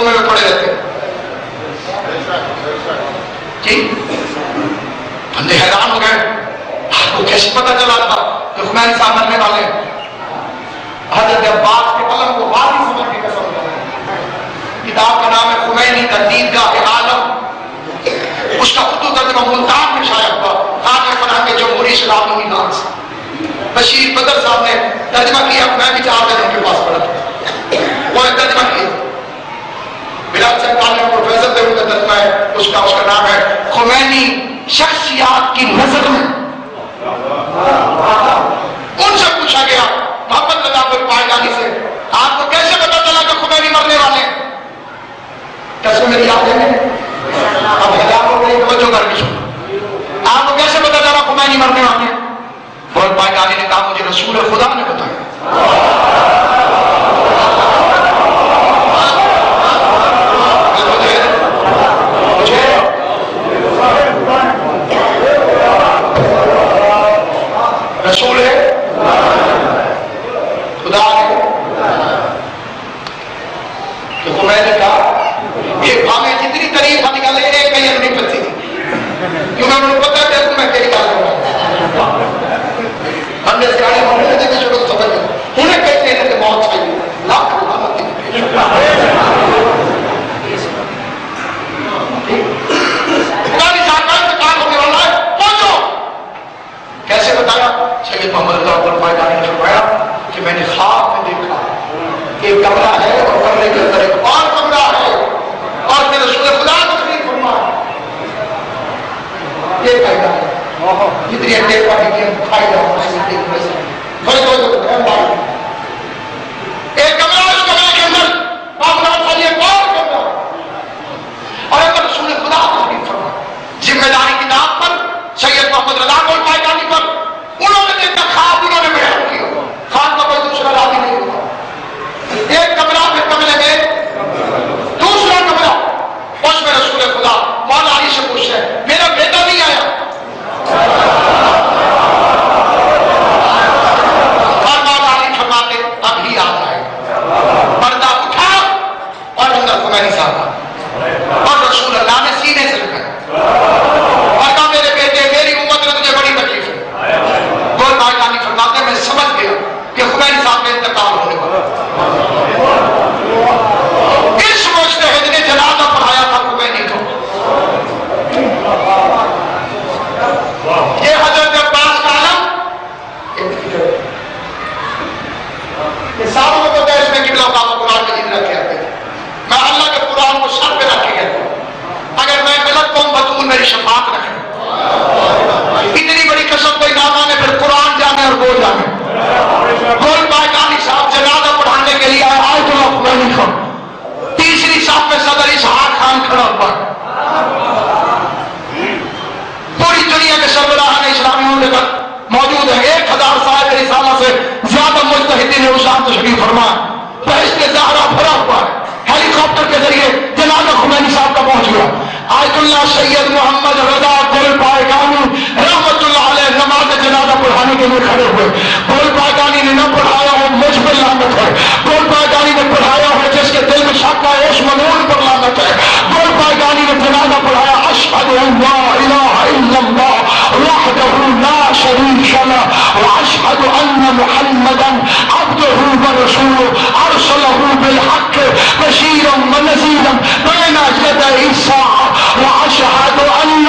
کومے میں پڑے رہتے جی. بندے حیران ہو گئے, آپ کو کیسے پتہ چلا تھا کہ خمینی صاحب مرنے والے ہیں؟ حضرت عباس کے قلم کو واضح سمجھ کے قسم کھائی. کتاب کا نام ہے خمینی کا دیدگاہ عالم. اس کا خطو ترجمہ ملتان میں شائع ہوا خانہ فرہنگ جمہوری اسلامی نظام سے. بشیر بدر صاحب نے ترجمہ کیا, میں بھی 4 دن ان کے پاس پڑھا, وہ نے ترجمہ کیا. بلال سرکار نے پروفیسر تھے, ان کا ترجمہ ہے, اس کا نام ہے خمینی شخصیات کی نظر میں. ان سے پوچھا گیا محمد رضا پائیدانی سے, آپ کو کیسے پتا چلا کہ خمینی مرنے والے ہیں؟ کیسے میری یاد ہے, اب ہزار ہو گئی, توجہ کر کے سنو. آپ کو کیسے پتا چلا خمینی مرنے والے ہیں؟ اور پائیدانی نے کہا مجھے رسول خدا نے بتایا. رسول ہے خدا ہے. تو میں نے کہا یہ ہمیں جتنی تعریف نکالے ایک کہیں نہیں پتی تھی, کیونکہ انہوں نے پتا کہ میں کئی بات کروں ہم نے سیاڑے ہونے لگے کہ جو سمجھ گئے انہیں کہتے ہیں کہ موت چاہیے لاکھ کیسے بتایا؟ سید محمد رضا پائیدانی نے فرمایا کہ میں نے خواب میں دیکھا کہ ایک کمرہ ہے اور کمرے کے اندر ایک اور کمرہ ہے اور میں رسول خدا تقریر فرمایا. یہ فائدہ ہے جتنی دیر کا بھی فائدہ ایک کمرہ, اس کمرے کے اندر ایک اور کمرہ اور ایک رسول خدا تقریر فرمایا. ذمہ داری کی نام پر سید محمد رضا پائیدانی پر انہوں نے دیکھا خواب, انہوں نے بیان کیا. خواب کا کوئی دوسرا راضی نہیں ہوگا. ایک کمرہ, پھر کمرے میں دوسرا کمرہ, اس میں رسول خدا مولا علی سے پوچھ رہے ہیں میرا بیٹا نہیں آیا. اور مولا علی فرماتے ابھی آ جائے. پردہ اٹھا اور اندر خمینی صاحب اور رسول اللہ نے سینے سے لگایا اور کہا میرے بیٹے میری امت میں مجھے بڑی تکلیف ہے. گول پائیدانی فرماتے میں سمجھ گیا کہ خمینی صاحب کا انتقال ہونے والا. اس مجتہد نے جنازہ پڑھایا تھا خمینی کو. یہ حضرت عباس کا علم یہ ساروں کو پتہ ہے اس میں قبلہ کا قرآن مجید رکھ کے آتے ہیں. میں اللہ کے قرآن کو سر پہ رکھ کے گیا اگر میں غلط قوم بطول میری شفاعت رکھے. اتنی بڑی قسم کوئی نہ مانے پھر قرآن جانے اور وہ جانے. گول پائیدانی صاحب جنازہ پڑھانے کے لیے آئے آیت اللہ خمینی کو. تیسری صف میں صدر اسحاق خان کھڑا ہوا. پوری دنیا کے سربراہان اسلامی مملکت موجود ہیں. 1000 سال کے رسالہ سے زیادہ مجتہدین نے اس آن تشریف فرما. بہشت زہرا بھرا ہوا ہے. ہیلی کاپٹر کے ذریعے جنازہ خمینی صاحب کا پہنچ گیا. آیت اللہ سید محمد رضا گول پائیدانی رحمت اللہ علیہ نماز جنازہ پڑھانے کے لیے کھڑے ہوئے. گول پائیدانی نے نہ پڑھایا ہو مجھ پر لعنت ہے. گول پائیدانی نے پڑھایا ہو جس کے دل میں شک ہے اس ملعون پر لعنت ہے. گول پائیدانی نے جنازہ پڑھایا اشہد ان لا الہ الا اللہ وحدہ لا شریک لہ واشہد ان محمدا عبدہ ورسولہ ارسلہ بالحق بشیرا ونذیرا بین یدی الساعۃ واشہد ان